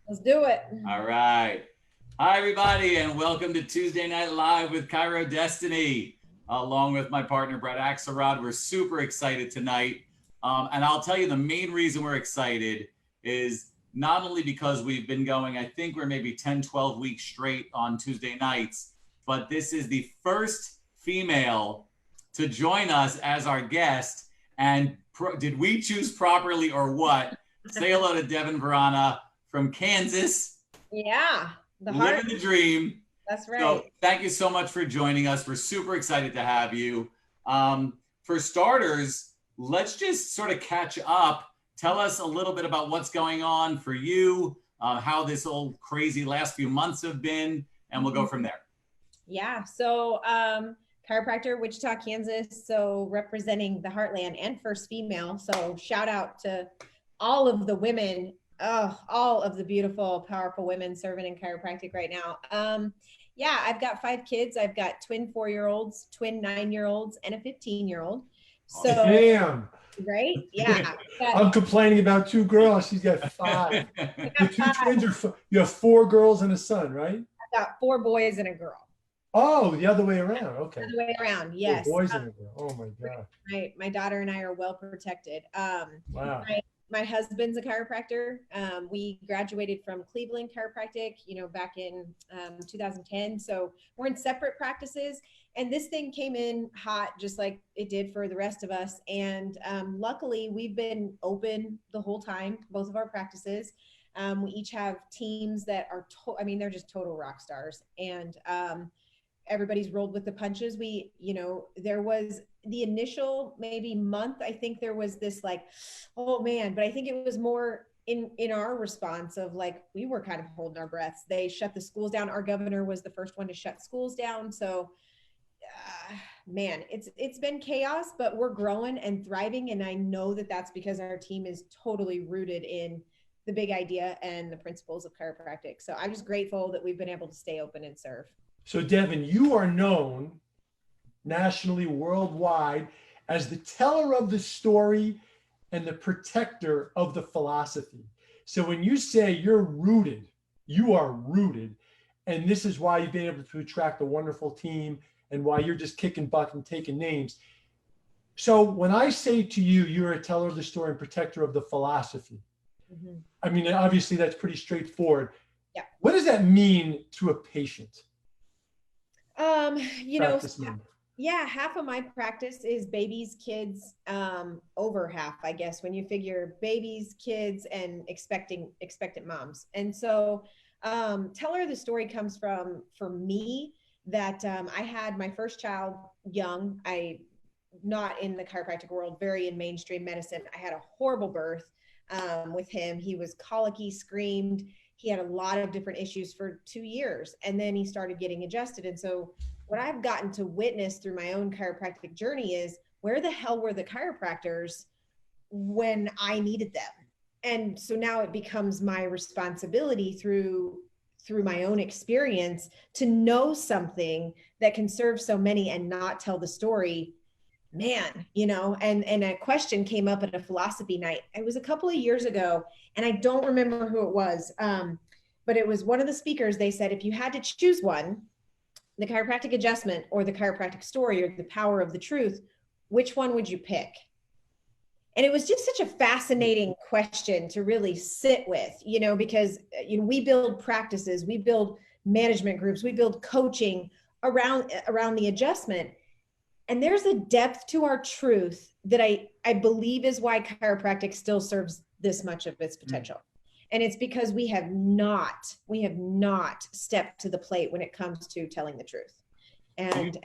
Let's do it. All right. Hi, everybody, and welcome to Tuesday Night Live with Cairo Destiny. Along with my partner, Brett Axelrod. We're super excited tonight. And I'll tell you the main reason we're excited is not only because we've been going, I think we're maybe 10, 12 weeks straight on Tuesday nights, but this is the first female to join us as our guest. And did we choose properly or what? Say hello to Devin Vrana from Kansas, Yeah, the heart. living the dream. That's So right. thank you so much for joining us. We're super excited to have you. For starters, let's just sort of catch up. Tell us a little bit about what's going on for you, how this old crazy last few months have been, and we'll go from there. Yeah. Chiropractor, Wichita, Kansas. So representing the Heartland and first female. So shout out to all of the women, all of the beautiful, powerful women serving in chiropractic right now. Yeah, I've got 5 kids. I've got twin 4-year-olds, twin 9-year-olds, and a 15-year-old. Awesome. So, Damn. right? Yeah. I'm complaining about 2 girls. She's got 5. The 2 twins you have 4 girls and a son, right? I've got 4 boys and a girl. Oh, the other way around. Okay. The other way around, 4 yes. boys and a girl. Oh my God. My daughter and I are well protected. Wow. My husband's a chiropractor. We graduated from Cleveland Chiropractic, back in 2010. So we're in separate practices. And this thing came in hot, just like it did for the rest of us. And luckily, we've been open the whole time, both of our practices. We each have teams that are, they're just total rock stars. And everybody's rolled with the punches. There was the initial maybe month, I think there was this like, oh man, but I think it was more in our response of like, we were kind of holding our breaths. They shut the schools down. Our governor was the first one to shut schools down. So man, it's been chaos, but we're growing and thriving. And I know that that's because our team is totally rooted in the big idea and the principles of chiropractic. So I'm just grateful that we've been able to stay open and serve. So Devin, you are known nationally, worldwide, as the teller of the story and the protector of the philosophy. So when you say you're rooted, you are rooted. And this is why you've been able to attract a wonderful team and why you're just kicking butt and taking names. So when I say to you, you're a teller of the story and protector of the philosophy, I mean, obviously that's pretty straightforward. Yeah. What does that mean to a patient? Yeah, half of my practice is babies, kids, over half, I guess, when you figure babies, kids, and expectant moms. And so teller of the story comes from, for me, that I had my first child young. Not in the chiropractic world, very in mainstream medicine. I had a horrible birth with him. He was colicky, screamed. He had a lot of different issues for 2 years, and then he started getting adjusted. And so what I've gotten to witness through my own chiropractic journey is, where the hell were the chiropractors when I needed them? And so now it becomes my responsibility through my own experience to know something that can serve so many and not tell the story. Man, and a question came up at a philosophy night. It was a couple of years ago, and I don't remember who it was, but it was one of the speakers. They said, if you had to choose one, the chiropractic adjustment or the chiropractic story or the power of the truth, which one would you pick? And it was just such a fascinating question to really sit with, because we build practices, we build management groups, we build coaching around the adjustment. And there's a depth to our truth that I believe is why chiropractic still serves this much of its potential. And it's because we have not stepped to the plate when it comes to telling the truth. And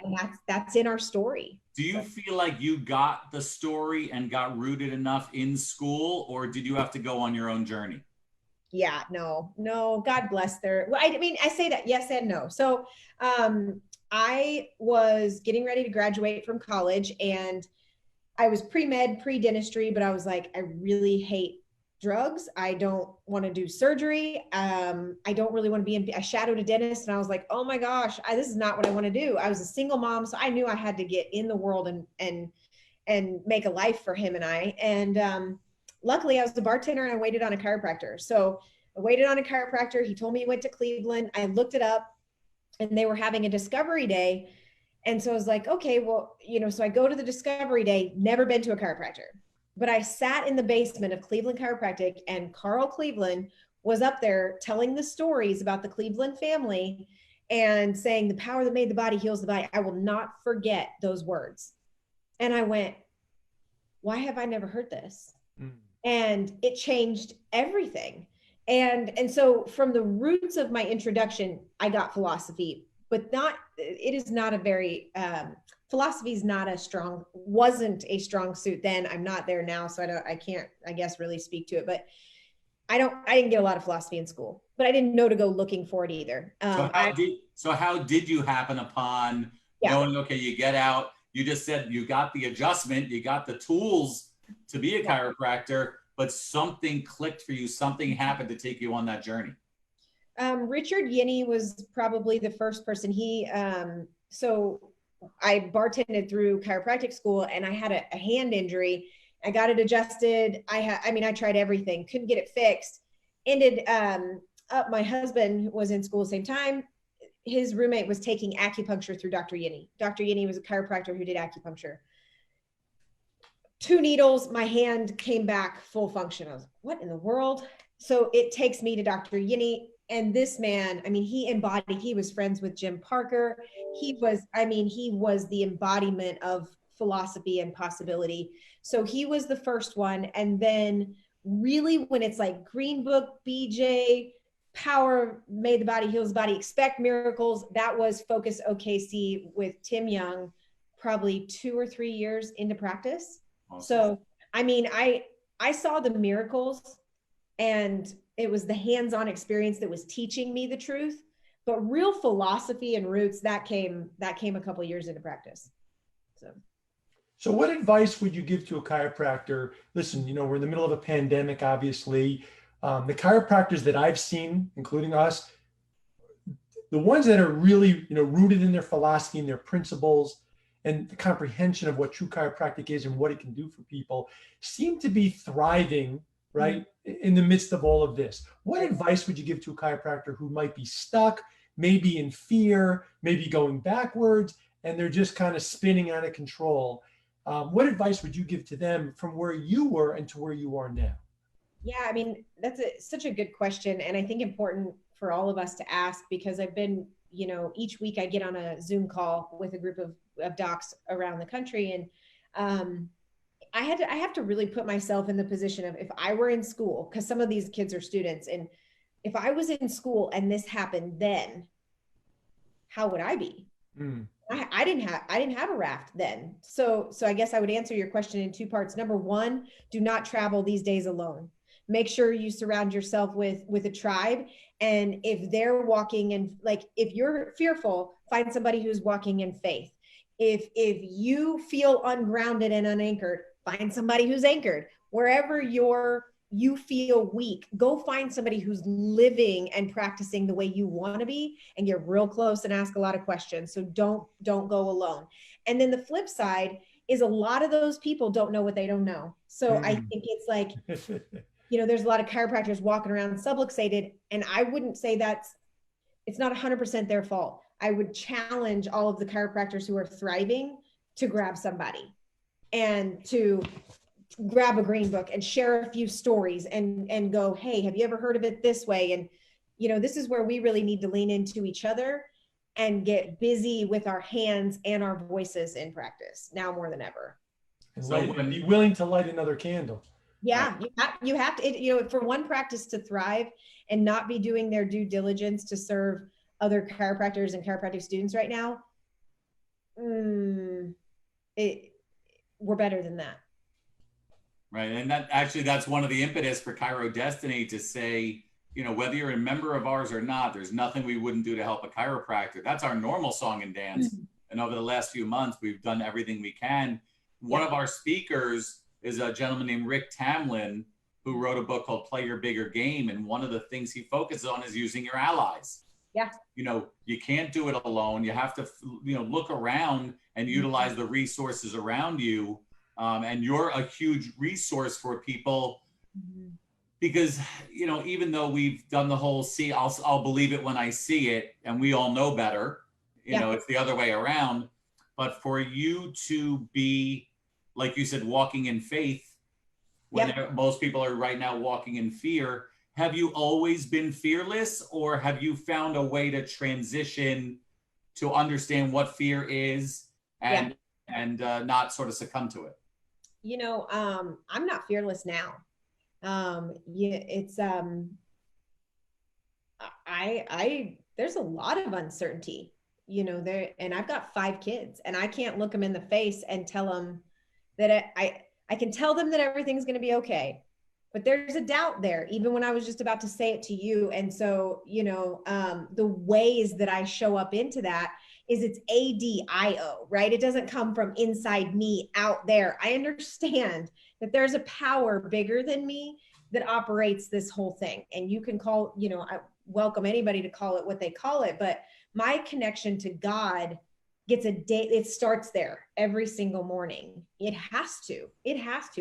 that's in our story. Do you feel like you got the story and got rooted enough in school, or did you have to go on your own journey? Yeah, no, God bless their, I say that yes and no. So, I was getting ready to graduate from college, and I was pre-med, pre-dentistry, but I was like, I really hate drugs. I don't want to do surgery. I don't really want to be I shadowed a dentist, and I was like, oh my gosh, this is not what I want to do. I was a single mom, so I knew I had to get in the world and make a life for him and I. And luckily I was a bartender and I waited on a chiropractor. So I waited on a chiropractor. He told me he went to Cleveland. I looked it up and they were having a discovery day. And so I was like, okay, well, so I go to the discovery day, never been to a chiropractor, but I sat in the basement of Cleveland Chiropractic, and Carl Cleveland was up there telling the stories about the Cleveland family and saying the power that made the body heals the body. I will not forget those words. And I went, why have I never heard this? And it changed everything. And so from the roots of my introduction, I got philosophy, but it is not a very, philosophy is wasn't a strong suit then. I'm not there now. So I can't, I guess, really speak to it, but I didn't get a lot of philosophy in school, but I didn't know to go looking for it either. So how did you happen upon knowing, okay, you get out, you just said you got the adjustment, you got the tools to be a chiropractor, but something clicked for you, something happened to take you on that journey? Richard Yinney was probably the first person. So I bartended through chiropractic school, and I had a hand injury. I got it adjusted. I tried everything, couldn't get it fixed. Ended up, my husband was in school at the same time. His roommate was taking acupuncture through Dr. Yinney. Dr. Yinney was a chiropractor who did acupuncture. 2 needles, my hand came back full function. I was like, what in the world? So it takes me to Dr. Yinney. And this man, he was friends with Jim Parker. He was the embodiment of philosophy and possibility. So he was the first one. And then really when it's like Green Book, BJ, Power Made the Body Heals the Body, Expect Miracles, that was Focus OKC with Tim Young, probably 2 or 3 years into practice. Awesome. So, I saw the miracles, and it was the hands-on experience that was teaching me the truth, but real philosophy and roots that came a couple of years into practice. So what advice would you give to a chiropractor? Listen, we're in the middle of a pandemic, obviously. The chiropractors that I've seen, including us, the ones that are really, rooted in their philosophy and their principles and the comprehension of what true chiropractic is and what it can do for people, seem to be thriving, right, in the midst of all of this. What advice would you give to a chiropractor who might be stuck, maybe in fear, maybe going backwards, and they're just kind of spinning out of control? What advice would you give to them from where you were and to where you are now? Yeah, that's such a good question. And I think important for all of us to ask, because I've been, each week I get on a Zoom call with a group of docs around the country. And I have to really put myself in the position of, if I were in school, because some of these kids are students, and if I was in school and this happened then, how would I be? I didn't have a raft then. So I guess I would answer your question in 2 parts. Number 1, do not travel these days alone. Make sure you surround yourself with a tribe. And if they're walking in, if you're fearful, find somebody who's walking in faith. If you feel ungrounded and unanchored, find somebody who's anchored. Wherever you feel weak, go find somebody who's living and practicing the way you want to be, and get real close and ask a lot of questions. So don't go alone. And then the flip side is, a lot of those people don't know what they don't know. So I think it's like, there's a lot of chiropractors walking around subluxated, and I wouldn't say it's not 100% their fault. I would challenge all of the chiropractors who are thriving to grab somebody and to grab a green book and share a few stories and go, hey, have you ever heard of it this way? And, this is where we really need to lean into each other and get busy with our hands and our voices in practice now more than ever. And be willing to light another candle. Yeah, you have to, for one practice to thrive and not be doing their due diligence to serve other chiropractors and chiropractic students right now, we're better than that. Right. And that's one of the impetus for Chiro Destiny, to say, whether you're a member of ours or not, there's nothing we wouldn't do to help a chiropractor. That's our normal song and dance. And over the last few months, we've done everything we can. One of our speakers is a gentleman named Rick Tamlin, who wrote a book called Play Your Bigger Game. And one of the things he focuses on is using your allies. Yeah. You can't do it alone. You have to, look around and utilize the resources around you. And you're a huge resource for people because, you know, even though we've done the whole I'll believe it when I see it, and we all know better, you know, it's the other way around. But for you to be, like you said, walking in faith, when most people are right now walking in fear, have you always been fearless, or have you found a way to transition to understand what fear is and not sort of succumb to it? You know, I'm not fearless now. It's I there's a lot of uncertainty, you know, there, and I've got 5 kids, and I can't look them in the face and tell them that I can tell them that everything's going to be okay, but there's a doubt there, even when I was just about to say it to you. And so, you know, the ways that I show up into that is it's ADIO, right? It doesn't come from inside me out there. I understand that there's a power bigger than me that operates this whole thing. And you can call, you know, I welcome anybody to call it what they call it, but my connection to God gets a day. It starts there every single morning. It has to.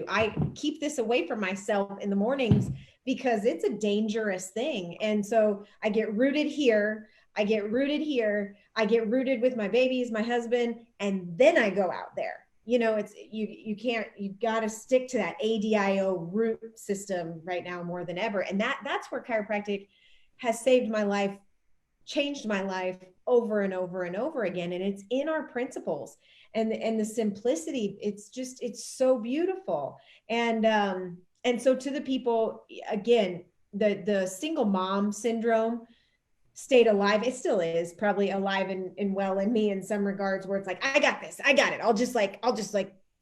I keep this away from myself in the mornings because it's a dangerous thing. And so I get rooted here. I get rooted with my babies, my husband, and then I go out there. You know, it's you got to stick to that ADIO root system right now more than ever. And that's where chiropractic has saved my life, changed my life over and over and over again. And it's in our principles and the simplicity. It's so beautiful. And so to the people, again, the single mom syndrome stayed alive. It still is probably alive and well in me in some regards, where it's like, I got this, I got it. I'll just like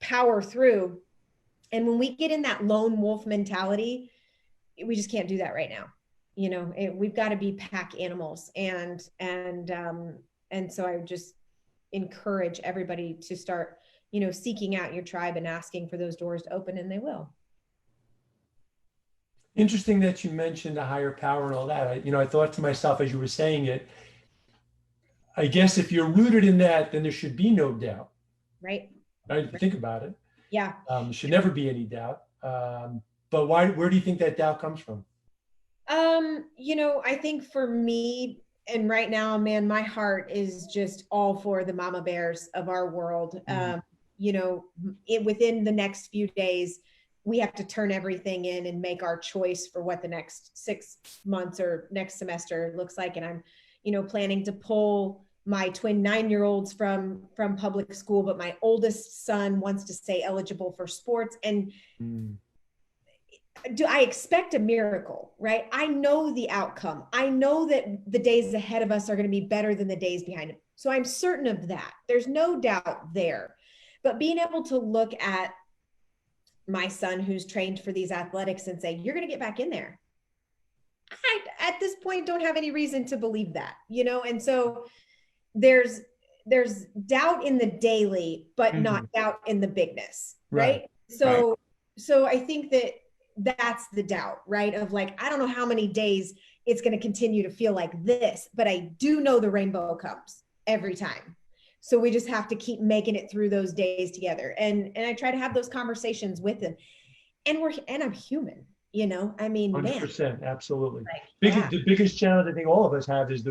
power through. And when we get in that lone wolf mentality, we just can't do that right now. You know, we've got to be pack animals. And so I would just encourage everybody to start, you know, seeking out your tribe and asking for those doors to open, and they will. Interesting that you mentioned a higher power and all that. I thought to myself as you were saying it, I guess if you're rooted in that, then there should be no doubt. Right. Right? If you think about it. Yeah. There should never be any doubt. But where do you think that doubt comes from? You know, I think for me, and right now, man, my heart is just all for the mama bears of our world. You know, within the next few days, we have to turn everything in and make our choice for what the next 6 months or next semester looks like. And I'm, you know, planning to pull my twin 9-year-olds from public school, but my oldest son wants to stay eligible for sports. And do I expect a miracle, right? I know the outcome. I know that the days ahead of us are going to be better than the days behind him. So I'm certain of that. There's no doubt there. But being able to look at my son who's trained for these athletics and say, you're going to get back in there. I, at this point, don't have any reason to believe that, you know? And so there's doubt in the daily, but not doubt in the bigness, right? So I think that's the doubt, right? Of like, I don't know how many days it's going to continue to feel like this, but I do know the rainbow comes every time. So we just have to keep making it through those days together. And I try to have those conversations with them. And I'm human, you know, I mean, 100%, man. absolutely. Like, the biggest challenge I think all of us have is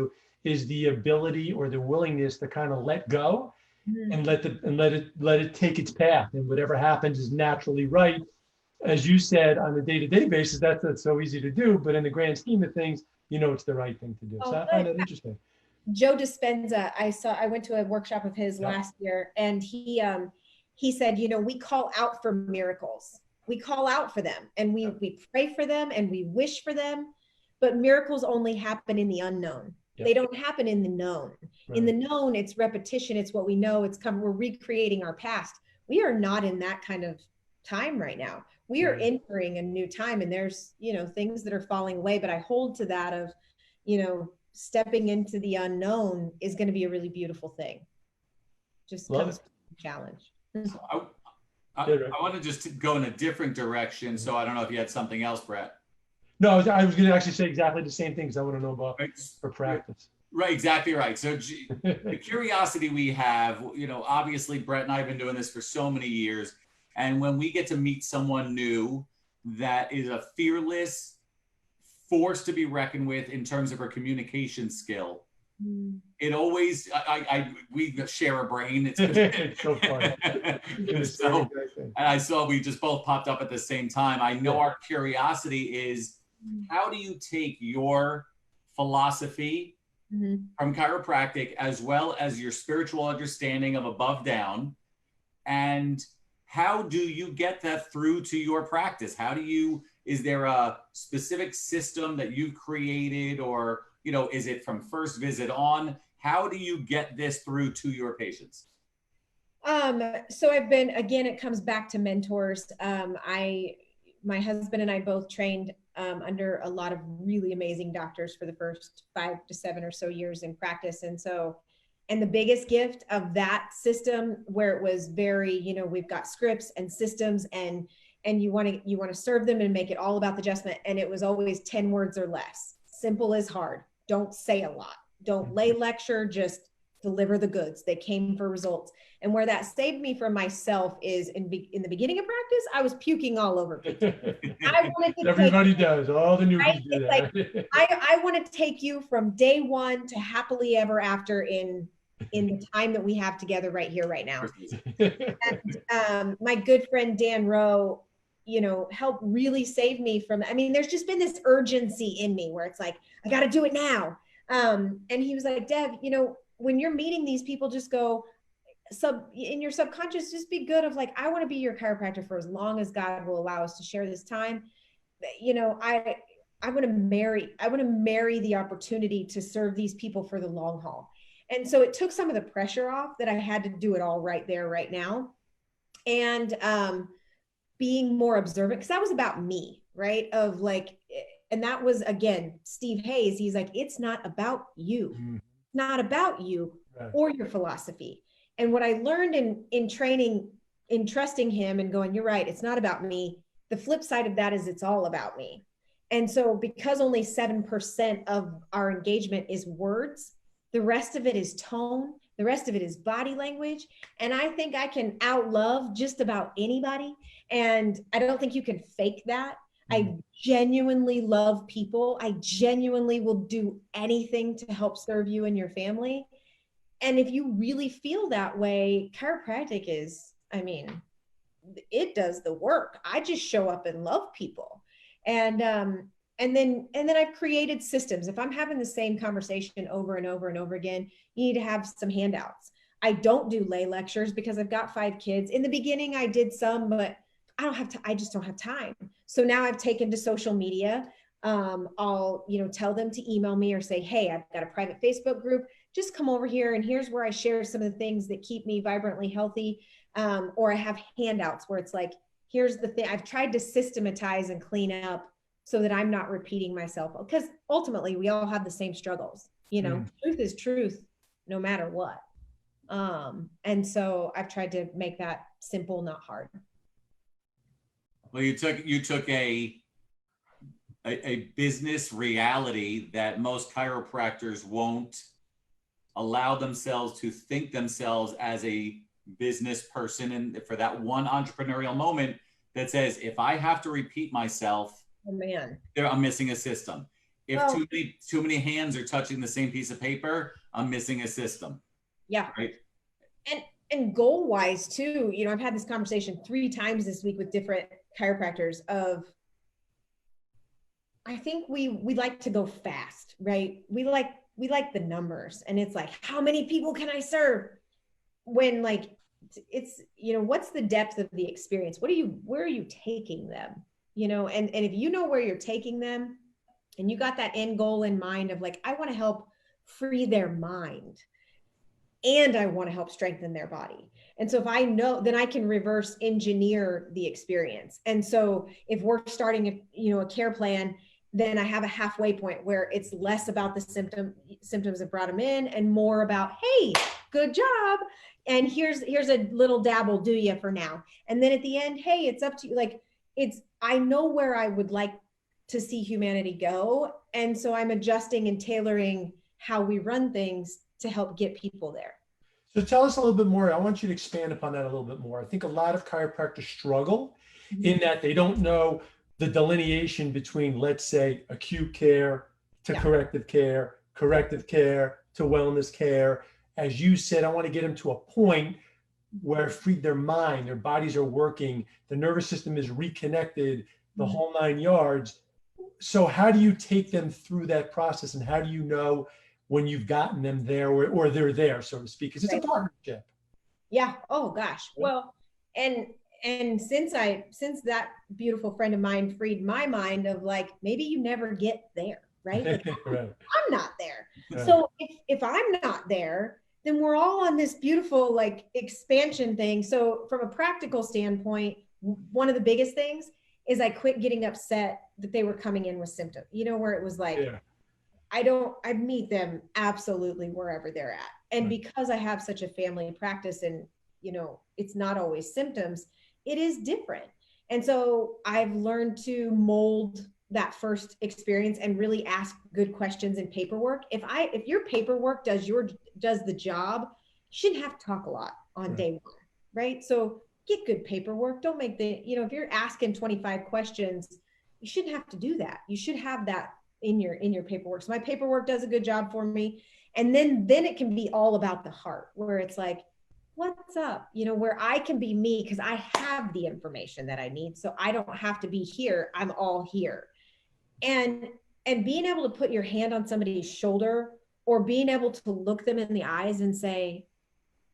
the ability or the willingness to kind of let go and let it take its path, and whatever happens is naturally right. As you said, on a day-to-day basis, that's so easy to do, but in the grand scheme of things, you know, it's the right thing to do. So I find that interesting. Joe Dispenza, I went to a workshop of his last year, and he said, you know, we call out for miracles. We call out for them, and we pray for them, and we wish for them, but miracles only happen in the unknown. They don't happen in the known. In the known, it's repetition. It's what we know. We're recreating our past. We are not in that kind of time right now. We are entering a new time, and there's, you know, things that are falling away, but I hold to that of, you know, stepping into the unknown is going to be a really beautiful thing. Just comes with a challenge. So I want to just go in a different direction. So I don't know if you had something else, Brett. No, I was going to actually say exactly the same things I want to know about for practice. Right, exactly right. So the curiosity we have, you know, obviously Brett and I have been doing this for so many years. And when we get to meet someone new that is a fearless, force to be reckoned with in terms of her communication skill. It always, we share a brain. It's so funny. So, and I saw we just both popped up at the same time. I know our curiosity is, how do you take your philosophy from chiropractic as well as your spiritual understanding of above down, and how do you get that through to your practice? How do you, is there a specific system that you've created, or, you know, is it from first visit on? How do you get this through to your patients? So I've been, again, it comes back to mentors. My husband and I both trained under a lot of really amazing doctors for the first 5 to 7 or so years in practice. And the biggest gift of that system, where it was very, you know, we've got scripts and systems, and you want to serve them and make it all about the adjustment. And it was always 10 words or less. Simple is hard. Don't say a lot. Don't lay lecture, just deliver the goods. They came for results. And where that saved me from myself is in the beginning of practice, I was puking all over people. Everybody does. All the newbies do that. Like, I want to take you from day one to happily ever after in the time that we have together right here, right now. And my good friend Dan Rowe, you know, helped really save me from, I mean, there's just been this urgency in me where it's like, I got to do it now. And he was like, Dev, you know, when you're meeting these people, just go in your subconscious, just be good of like, I want to be your chiropractor for as long as God will allow us to share this time. You know, I want to marry the opportunity to serve these people for the long haul. And so it took some of the pressure off that I had to do it all right there, right now. And being more observant, because that was about me, right? Of like, and that was, again, Steve Hayes, he's like, it's not about you. It's not about you or your philosophy. And what I learned in training, in trusting him and going, you're right, it's not about me. The flip side of that is it's all about me. And so because only 7% of our engagement is words, the rest of it is tone. The rest of it is body language. And I think I can outlove just about anybody. And I don't think you can fake that. I genuinely love people. I genuinely will do anything to help serve you and your family. And if you really feel that way, chiropractic is, I mean, it does the work. I just show up and love people. And then I've created systems. If I'm having the same conversation over and over and over again, you need to have some handouts. I don't do lay lectures because I've got 5 kids. In the beginning, I did some, but I just don't have time. So now I've taken to social media. I'll, you know, tell them to email me or say, hey, I've got a private Facebook group. Just come over here. And here's where I share some of the things that keep me vibrantly healthy. Or I have handouts where it's like, here's the thing. I've tried to systematize and clean up so that I'm not repeating myself, because ultimately we all have the same struggles. You know, truth is truth, no matter what. And so I've tried to make that simple, not hard. Well, you took a business reality that most chiropractors won't allow themselves to think themselves as a business person, and for that one entrepreneurial moment that says, if I have to repeat myself, oh man, I'm missing a system. If too many hands are touching the same piece of paper, I'm missing a system. Yeah. Right. And goal wise too, you know, I've had this conversation 3 times this week with different chiropractors of, I think we like to go fast, right? We like the numbers, and it's like, how many people can I serve? When like, it's, you know, what's the depth of the experience? Where are you taking them? You know, and if you know where you're taking them and you got that end goal in mind of like, I want to help free their mind and I want to help strengthen their body. And so if I know, then I can reverse engineer the experience. And so if we're starting a care plan, then I have a halfway point where it's less about the symptoms that brought them in and more about, hey, good job. And here's a little dabble, do you for now. And then at the end, hey, it's up to you. Like I know where I would like to see humanity go. And so I'm adjusting and tailoring how we run things to help get people there. So tell us a little bit more. I want you to expand upon that a little bit more. I think a lot of chiropractors struggle in that they don't know the delineation between, let's say, acute care to Yeah. corrective care to wellness care. As you said, I want to get them to a point where freed their mind, their bodies are working, the nervous system is reconnected, the whole 9 yards. So how do you take them through that process, and how do you know when you've gotten them there, or they're there, so to speak? Because it's a partnership. Yeah. Oh gosh. Well, and since that beautiful friend of mine freed my mind of like, maybe you never get there, right? Like, Right. I'm not there. Right. So if I'm not there, then we're all on this beautiful like expansion thing. So from a practical standpoint, one of the biggest things is I quit getting upset that they were coming in with symptoms, where it was like, Yeah. I meet them absolutely wherever they're at. And because I have such a family practice and, it's not always symptoms, it is different. And so I've learned to mold that first experience and really ask good questions in paperwork. If your paperwork does the job, you shouldn't have to talk a lot on day one, right? So get good paperwork. Don't make if you're asking 25 questions, you shouldn't have to do that. You should have that in your paperwork. So my paperwork does a good job for me. And then it can be all about the heart, where it's like, what's up? Where I can be me because I have the information that I need. So I don't have to be here. I'm all here. And being able to put your hand on somebody's shoulder, or being able to look them in the eyes and say,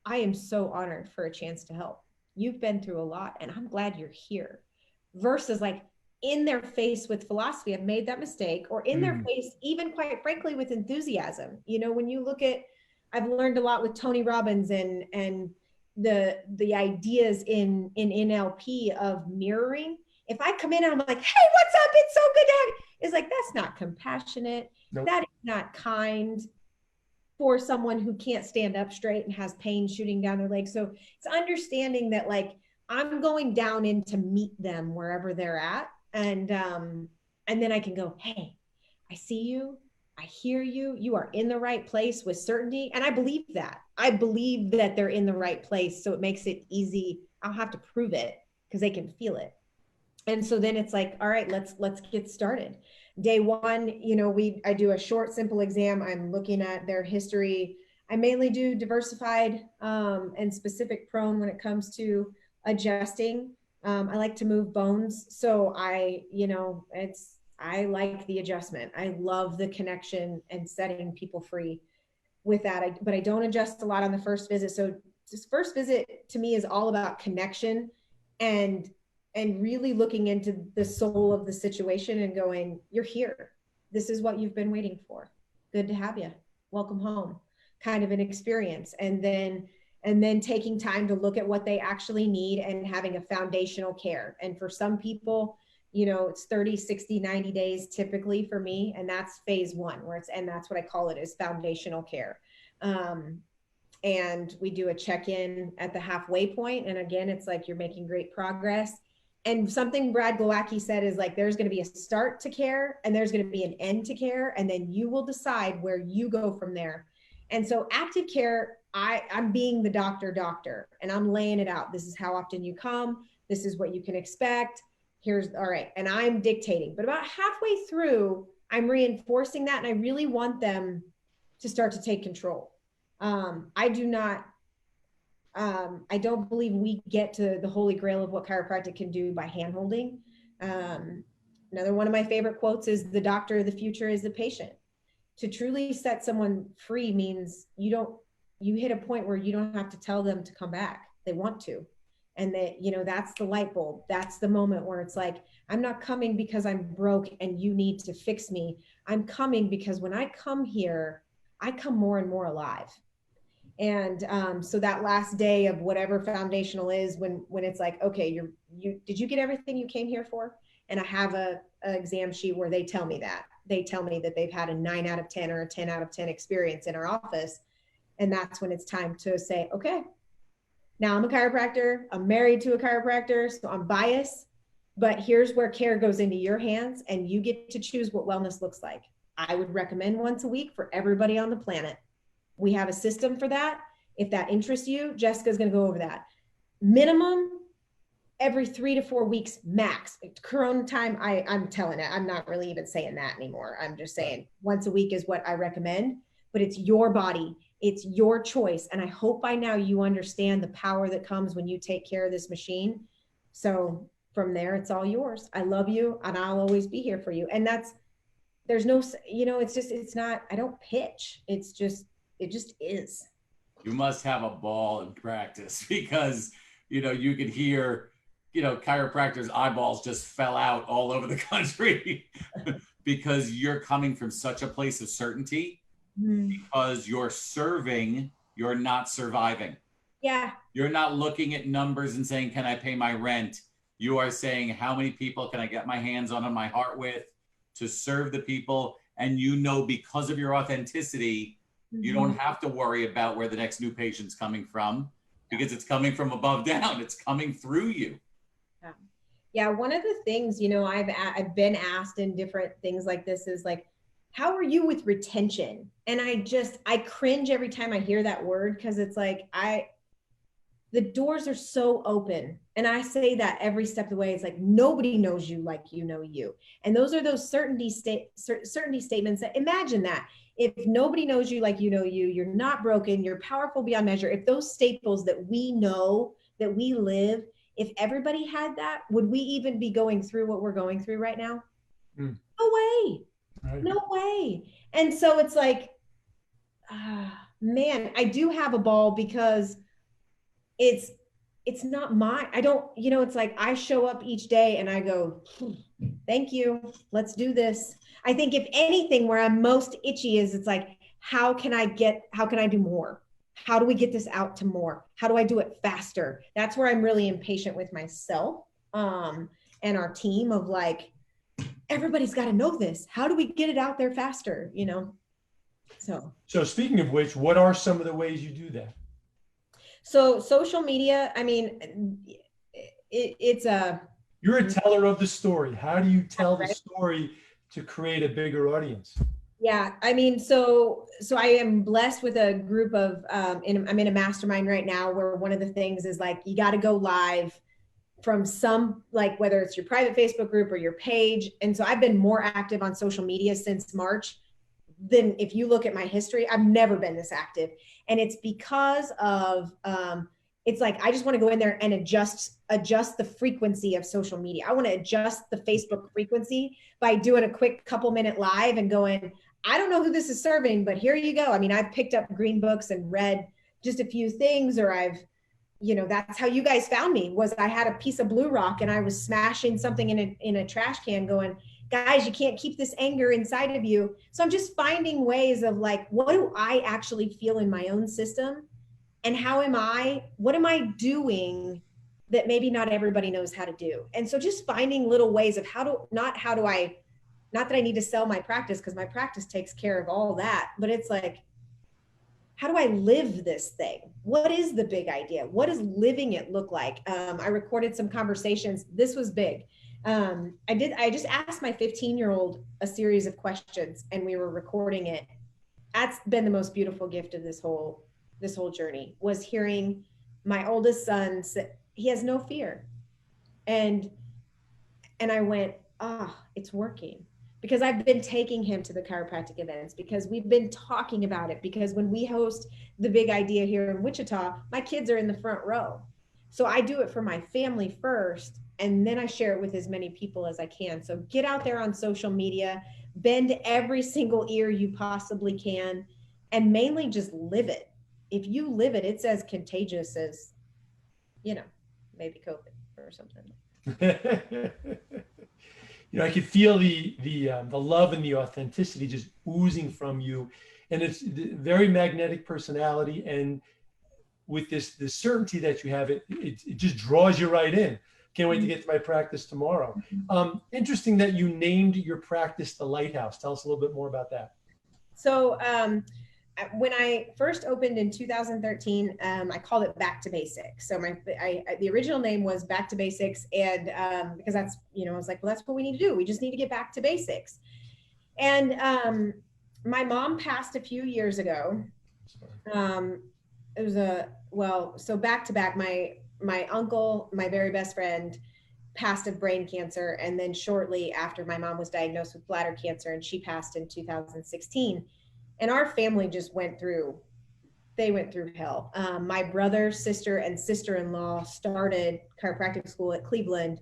I am so honored for a chance to help. You've been through a lot and I'm glad you're here. Versus like in their face with philosophy, I've made that mistake, or in their face, even quite frankly, with enthusiasm. When you look at, I've learned a lot with Tony Robbins and the ideas in NLP of mirroring. If I come in and I'm like, hey, what's up? It's so good to have you. It's like, that's not compassionate. Nope. That is not kind for someone who can't stand up straight and has pain shooting down their leg. So it's understanding that like, I'm going down in to meet them wherever they're at. And then I can go, hey, I see you. I hear you. You are in the right place with certainty. And I believe that. I believe that they're in the right place. So it makes it easy. I'll have to prove it because they can feel it. And so then it's like, all right, let's get started. Day one, I do a short, simple exam. I'm looking at their history. I mainly do diversified and specific prone when it comes to adjusting. I like to move bones. So I like the adjustment. I love the connection and setting people free with that. But I don't adjust a lot on the first visit. So this first visit to me is all about connection and really looking into the soul of the situation and going, you're here. This is what you've been waiting for. Good to have you. Welcome home. Kind of an experience. And then taking time to look at what they actually need and having a foundational care. And for some people, it's 30, 60, 90 days typically for me. And that's phase one, and that's what I call it, is foundational care. And we do a check-in at the halfway point. And again, it's like, you're making great progress. And something Brad Glowacki said is like, there's going to be a start to care and there's going to be an end to care. And then you will decide where you go from there. And so active care, I'm being the doctor, and I'm laying it out. This is how often you come. This is what you can expect. All right. And I'm dictating, but about halfway through, I'm reinforcing that. And I really want them to start to take control. I don't believe we get to the holy grail of what chiropractic can do by handholding. Another one of my favorite quotes is, the doctor of the future is the patient. To truly set someone free means you hit a point where you don't have to tell them to come back. They want to. And that, that's the light bulb. That's the moment where it's like, I'm not coming because I'm broke and you need to fix me. I'm coming because when I come here, I come more and more alive. And so that last day of whatever foundational is, when it's like, okay, did you get everything you came here for? And I have a exam sheet where they tell me that. They tell me that they've had a 9 out of 10 or a 10 out of 10 experience in our office. And that's when it's time to say, okay, now I'm a chiropractor. I'm married to a chiropractor, so I'm biased. But here's where care goes into your hands, and you get to choose what wellness looks like. I would recommend once a week for everybody on the planet. We have a system for that. If that interests you, Jessica's going to go over that. Minimum every 3 to 4 weeks max. Corona time, I'm telling it, I'm not really even saying that anymore. I'm just saying once a week is what I recommend, but it's your body. It's your choice. And I hope by now you understand the power that comes when you take care of this machine. So from there, it's all yours. I love you and I'll always be here for you. And there's no, it's not, I don't pitch. It just is. You must have a ball in practice because, you could hear, chiropractors' eyeballs just fell out all over the country because you're coming from such a place of certainty because you're serving, you're not surviving. Yeah. You're not looking at numbers and saying, can I pay my rent? You are saying, how many people can I get my hands on and my heart with to serve the people? And because of your authenticity, you don't have to worry about where the next new patient's coming from because it's coming from above down. It's coming through you. Yeah. One of the things, I've been asked in different things like this is like, how are you with retention? And I cringe every time I hear that word because it's like, the doors are so open. And I say that every step of the way. It's like, nobody knows you like you know you. And those are those certainty statements that imagine that. If nobody knows you like you know you, you're not broken, you're powerful beyond measure. If those staples that we know, that we live, if everybody had that, would we even be going through what we're going through right now? No way. Right. No way. And so it's like, man, I do have a ball because it's not mine. I don't, it's like I show up each day and I go, thank you. Let's do this. I think if anything, where I'm most itchy is it's like, how can I do more? How do we get this out to more? How do I do it faster? That's where I'm really impatient with myself and our team of like, everybody's got to know this. How do we get it out there faster? So speaking of which, what are some of the ways you do that? So social media, I mean, you're a teller of the story. How do you tell the story to create a bigger audience? Yeah, I mean, so I am blessed with a group of, I'm in a mastermind right now where one of the things is like, you got to go live from some, like whether it's your private Facebook group or your page. And so I've been more active on social media since March than if you look at my history. I've never been this active. And it's because of, it's like, I just want to go in there and adjust the frequency of social media. I want to adjust the Facebook frequency by doing a quick couple-minute live and going, I don't know who this is serving, but here you go. I mean, I've picked up green books and read just a few things, or that's how you guys found me, was I had a piece of blue rock and I was smashing something in a trash can going, guys, you can't keep this anger inside of you. So I'm just finding ways of like, what do I actually feel in my own system? And what am I doing that maybe not everybody knows how to do? And so just finding little ways of not that I need to sell my practice, because my practice takes care of all that, but it's like, how do I live this thing? What is the big idea? What does living it look like? I recorded some conversations. This was big. I just asked my 15-year-old a series of questions and we were recording it. That's been the most beautiful gift of this whole journey, was hearing my oldest son say he has no fear. And I went, it's working. Because I've been taking him to the chiropractic events, because we've been talking about it, because when we host the big idea here in Wichita, my kids are in the front row. So I do it for my family first, and then I share it with as many people as I can. So get out there on social media, bend every single ear you possibly can, and mainly just live it. If you live it, it's as contagious as, maybe COVID or something. I could feel the love and the authenticity just oozing from you, and it's a very magnetic personality. And with the certainty that you have, it just draws you right in. Can't wait to get to my practice tomorrow. Interesting that you named your practice the Lighthouse. Tell us a little bit more about that. So when I first opened in 2013, I called it Back to Basics. So the original name was Back to Basics, and because that's, I was like, well, that's what we need to do. We just need to get back to basics. And my mom passed a few years ago. So back to back, my uncle, my very best friend, passed of brain cancer. And then shortly after, my mom was diagnosed with bladder cancer, and she passed in 2016. And our family just went through hell. My brother, sister, and sister-in-law started chiropractic school at Cleveland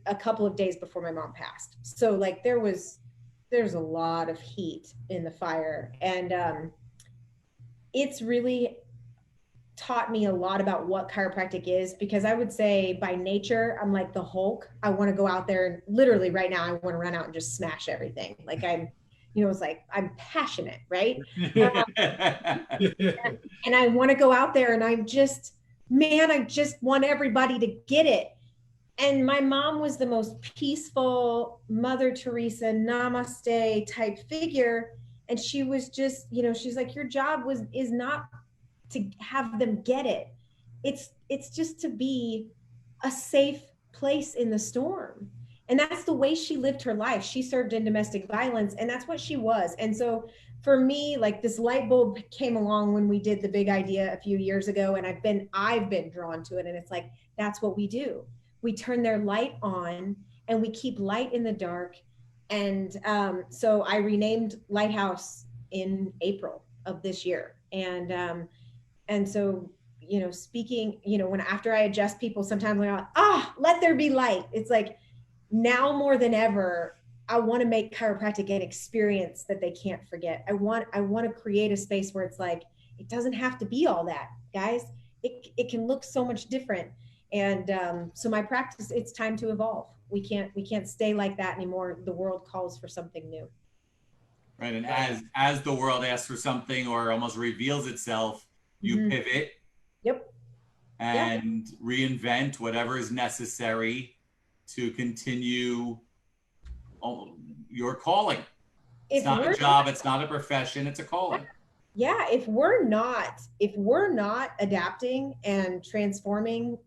a couple of days before my mom passed. So like there's a lot of heat in the fire. And it's really taught me a lot about what chiropractic is, because I would say by nature, I'm like the Hulk. I want to go out there and literally right now, I want to run out and just smash everything. Like it's like, I'm passionate, right? And I want to go out there and I just want everybody to get it. And my mom was the most peaceful Mother Teresa, namaste type figure. And she was just, she's like, your job is not to have them get it. It's just to be a safe place in the storm. And that's the way she lived her life. She served in domestic violence, and that's what she was. And so for me, like, this light bulb came along when we did the big idea a few years ago, and I've been drawn to it. And it's like, that's what we do. We turn their light on and we keep light in the dark. And so I renamed Lighthouse in April of this year. And so, speaking, after I adjust people, sometimes I'm like, let there be light. It's like, now more than ever, I want to make chiropractic an experience that they can't forget. I want to create a space where it's like, it doesn't have to be all that, guys. It can look so much different. And so my practice, it's time to evolve. We can't stay like that anymore. The world calls for something new. Right. And as the world asks for something or almost reveals itself, you pivot. Yep. And reinvent whatever is necessary to continue your calling. It's not a job, it's not a profession, it's a calling. Yeah, if we're not adapting and transforming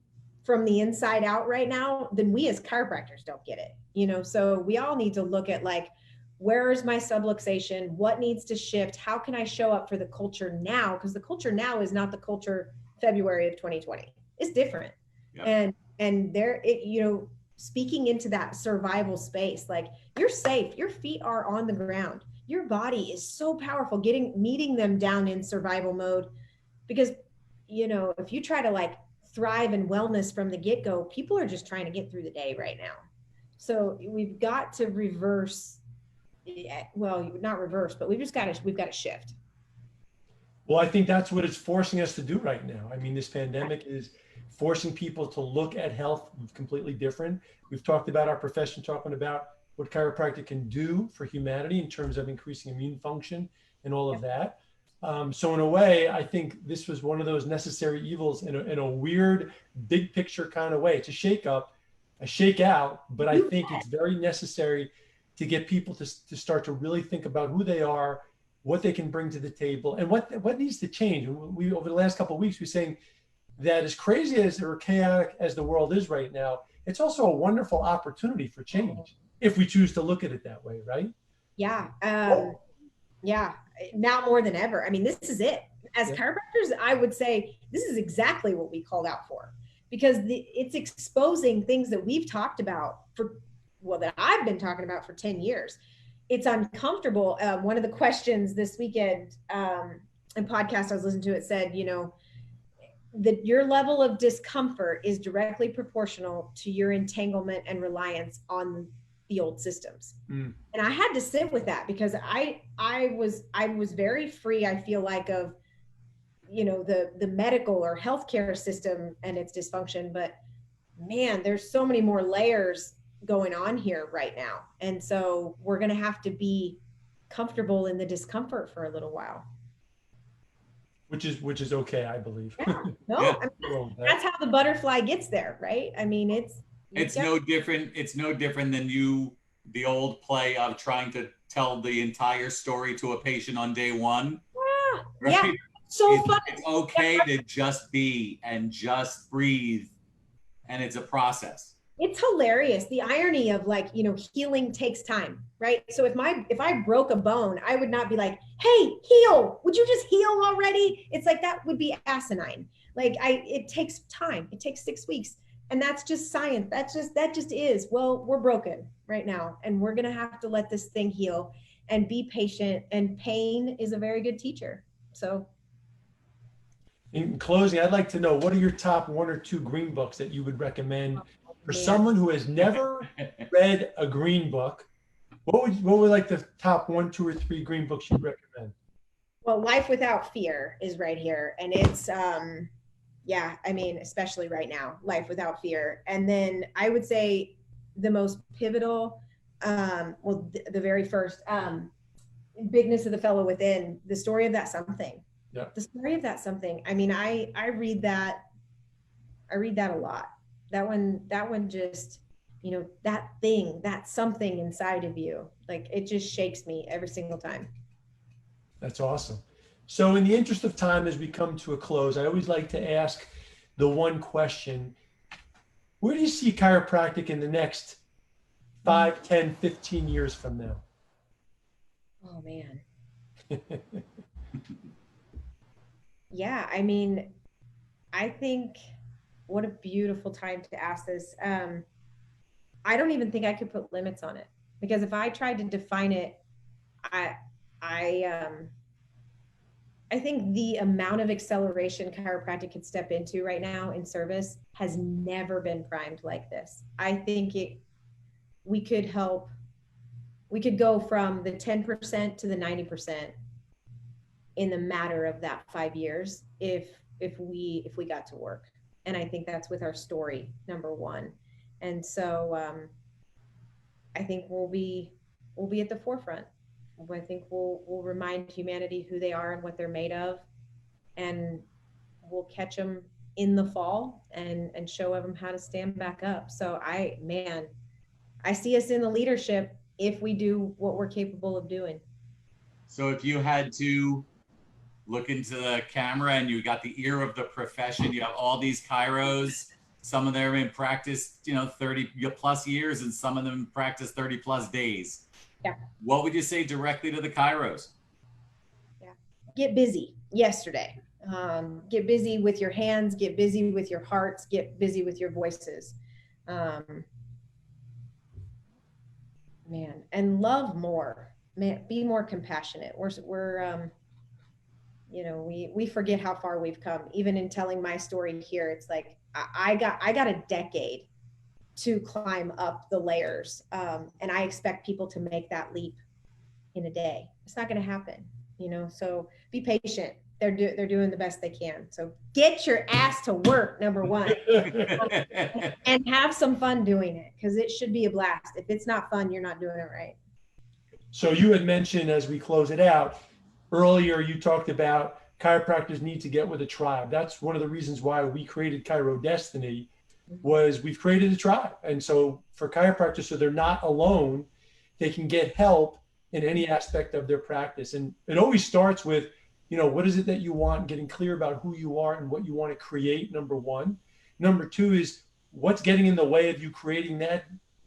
from the inside out right now, then we as chiropractors don't get it. So we all need to look at, like, where is my subluxation? What needs to shift? How can I show up for the culture now? Because the culture now is not the culture February of 2020. It's different. Yep. And there, speaking into that survival space, like, you're safe, your feet are on the ground, your body is so powerful, meeting them down in survival mode. Because, if you try to like thrive in wellness from the get-go, people are just trying to get through the day right now. So we've got to reverse, well, not reverse, but we've got to shift. Well, I think that's what it's forcing us to do right now. I mean, this pandemic is forcing people to look at health completely different. We've talked about our profession, talking about what chiropractic can do for humanity in terms of increasing immune function and all of that. So in a way, I think this was one of those necessary evils in a weird, big picture kind of way. It's a shakeup, a shakeout, but I think it's very necessary to get people to start to really think about who they are, what they can bring to the table, and what needs to change. We over the last couple of weeks, we're saying that as crazy as or chaotic as the world is right now, it's also a wonderful opportunity for change if we choose to look at it that way, right? Yeah. Yeah. Now more than ever. I mean, this is it. As chiropractors, I would say this is exactly what we called out for, because it's exposing things that we've talked about that I've been talking about for 10 years. It's uncomfortable. One of the questions this weekend in podcast I was listening to, it said, that your level of discomfort is directly proportional to your entanglement and reliance on the old systems. And I had to sit with that, because I was very free, I feel like, of, the medical or healthcare system and its dysfunction. But man, there's so many more layers going on here right now. And so we're going to have to be comfortable in the discomfort for a little while. Which is okay, I believe. Yeah, no, yeah. I mean, that's how the butterfly gets there, right? I mean, it's no different. It's no different than the old play of trying to tell the entire story to a patient on day one. Yeah, right? Yeah. So funny. It's okay to just be and just breathe, and it's a process. It's hilarious. The irony of like, healing takes time, right? So if I broke a bone, I would not be like, hey, heal. Would you just heal already? It's like, that would be asinine. Like it takes time. It takes 6 weeks. And that's just science. That just is. Well, we're broken right now, and we're going to have to let this thing heal and be patient. And pain is a very good teacher. So In closing, I'd like to know, what are your top 1 or 2 green books that you would recommend for man. someone who has never read a green book? What would like the top 1, 2, or 3 green books you'd recommend? Well, Life Without Fear is right here. And it's, yeah, I mean, especially right now, Life Without Fear. And then I would say the most pivotal, the very first, Bigness of the Fellow Within, the story of that something. Yeah. The story of that something. I mean, I read that a lot. That one just, that thing, that something inside of you, like it just shakes me every single time. That's awesome. So in the interest of time, as we come to a close, I always like to ask the one question: where do you see chiropractic in the next 5, 10, 15 years from now? Oh man. Yeah, I mean, I think what a beautiful time to ask this. I don't even think I could put limits on it, because if I tried to define it, I I think the amount of acceleration chiropractic could step into right now in service has never been primed like this. I think we could go from the 10% to the 90% in the matter of that 5 years if we got to work. And I think that's with our story, number one. And so I think we'll be at the forefront. I think we'll remind humanity who they are and what they're made of, and we'll catch them in the fall and show them how to stand back up. So I see us in the leadership if we do what we're capable of doing. So if you had to look into the camera and you got the ear of the profession, you have all these chiros, some of them in practice, 30 plus years, and some of them practice 30 plus days. Yeah. What would you say directly to the chiros? Yeah. Get busy yesterday. Get busy with your hands, get busy with your hearts, get busy with your voices. And love more. Be more compassionate. We forget how far we've come. Even in telling my story here, it's like I got a decade to climb up the layers, and I expect people to make that leap in a day. It's not going to happen, So be patient. They're doing the best they can. So get your ass to work, number one, and have some fun doing it, because it should be a blast. If it's not fun, you're not doing it right. So you had mentioned, as we close it out earlier, you talked about chiropractors need to get with a tribe. That's one of the reasons why we created Chiro Destiny, was we've created a tribe. And so for chiropractors, so they're not alone, they can get help in any aspect of their practice. And it always starts with, what is it that you want, getting clear about who you are and what you want to create, number one. Number two is, what's getting in the way of you creating that?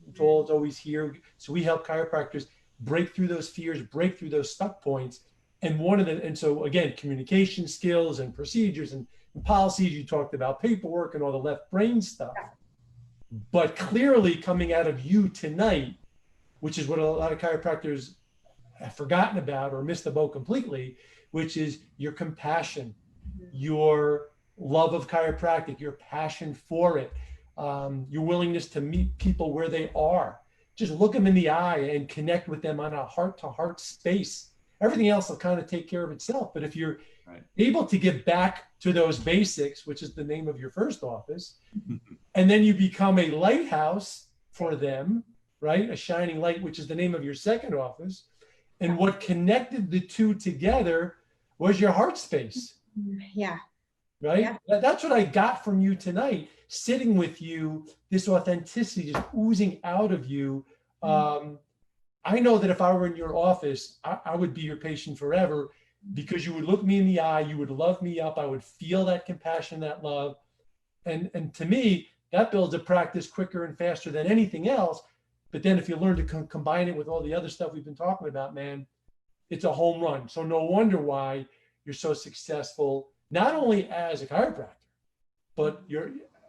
It's always here. So we help chiropractors break through those fears, break through those stuck points. And so again, communication skills and procedures and policies, you talked about paperwork and all the left brain stuff. But clearly coming out of you tonight, which is what a lot of chiropractors have forgotten about or missed the boat completely, which is your compassion, your love of chiropractic, your passion for it, your willingness to meet people where they are. Just look them in the eye and connect with them on a heart-to-heart space. Everything else will kind of take care of itself. But if you're able to get back to those basics, which is the name of your first office, and then you become a lighthouse for them, right? A shining light, which is the name of your second office. And what connected the two together was your heart space. Yeah. Right? Yeah. That's what I got from you tonight, sitting with you, this authenticity just oozing out of you. I know that if I were in your office, I would be your patient forever, because you would look me in the eye, you would love me up, I would feel that compassion, that love. And to me, that builds a practice quicker and faster than anything else. But then if you learn to combine it with all the other stuff we've been talking about, man, it's a home run. So no wonder why you're so successful, not only as a chiropractor, but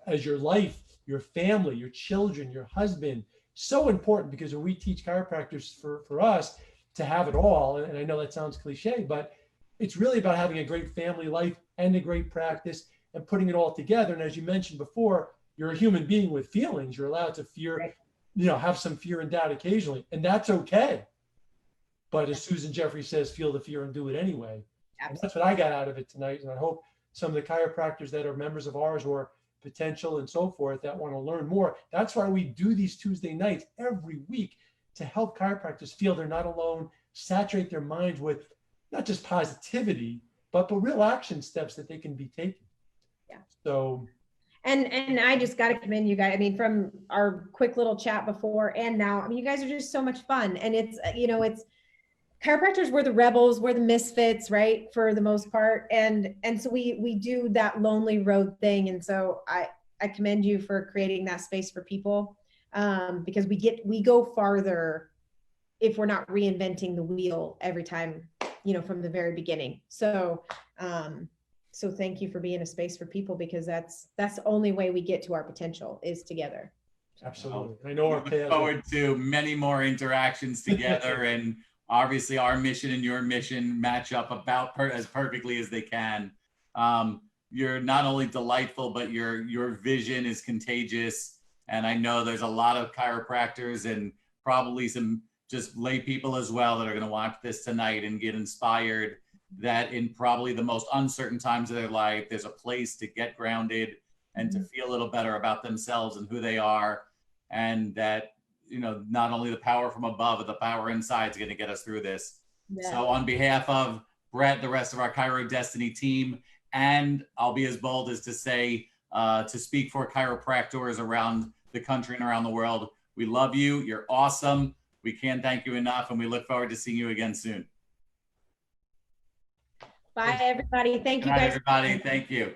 as your life, your family, your children, your husband. So important, because when we teach chiropractors, for us to have it all, and I know that sounds cliche, but it's really about having a great family life and a great practice and putting it all together. And as you mentioned before, you're a human being with feelings. You're allowed to fear, Right. Have some fear and doubt occasionally, and that's okay. But as Susan Jeffrey says, feel the fear and do it anyway. And that's what I got out of it tonight. And I hope some of the chiropractors that are members of ours or potential and so forth that want to learn more. That's why we do these Tuesday nights every week, to help chiropractors feel they're not alone, saturate their minds with not just positivity, but real action steps that they can be taking. Yeah. So. And I just got to commend you guys. I mean, from our quick little chat before and now, I mean, you guys are just so much fun. And it's, it's chiropractors, we're the rebels, we're the misfits, right? For the most part. And so we do that lonely road thing. And so I commend you for creating that space for people, because we go farther if we're not reinventing the wheel every time, from the very beginning. So, so thank you for being a space for people, because that's the only way we get to our potential is together. Absolutely. I know our look forward to many more interactions together, and obviously our mission and your mission match up about as perfectly as they can. You're not only delightful, but your vision is contagious. And I know there's a lot of chiropractors and probably some just lay people as well that are going to watch this tonight and get inspired that in probably the most uncertain times of their life, there's a place to get grounded and to feel a little better about themselves and who they are. And that, not only the power from above, but the power inside is going to get us through this. Yeah. So on behalf of Brett, the rest of our Chiro Destiny team, and I'll be as bold as to say, to speak for chiropractors around the country and around the world, we love you. You're awesome. We can't thank you enough, and we look forward to seeing you again soon. Bye, everybody. Thank you, Good night, guys. everybody. Thank you.